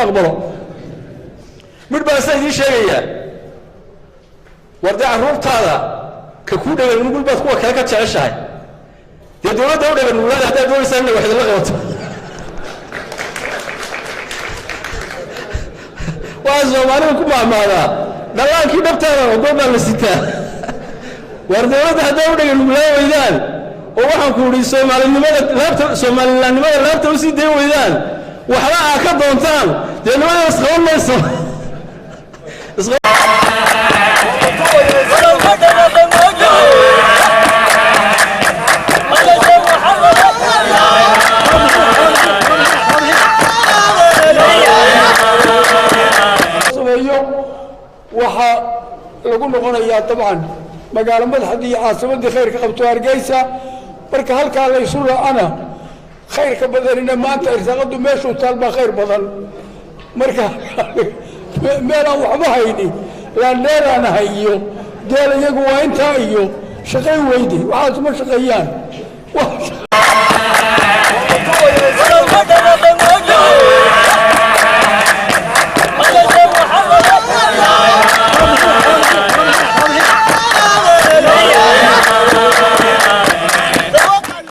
aqbalo mid baa sayidii sheegaya warda carruurtaada ka ku dhagan nugul baad kuwa kale ka jeceshahay dee dowladda u dhagan nugulada haddaad doonaysaa inay wax idinla qabato waa soomaalida ku maamaadaa dhallaankii dhabtaada wadoodaa la sitaa war dowladda haddaa u dhagan nugulada weydaan oo waxaan ku idhi soomaalilannimada laabta u sii dayn weydaan waxba aa ka doontaan dee nimada isqaban mayso waxaa lagu noqonayaa dabcan magaalo madaxdii iyo caasimadii khayrka qabto Hargeysa marka halkaa la isu raacana khayrka badanina maanta irsaaqadu meeshuu taalba khayr badan marka meelaan waxba hayni laandheeraan hayo deel iyagu waa intaa iyo shaqay weydi waxaas ma shaqeeyaan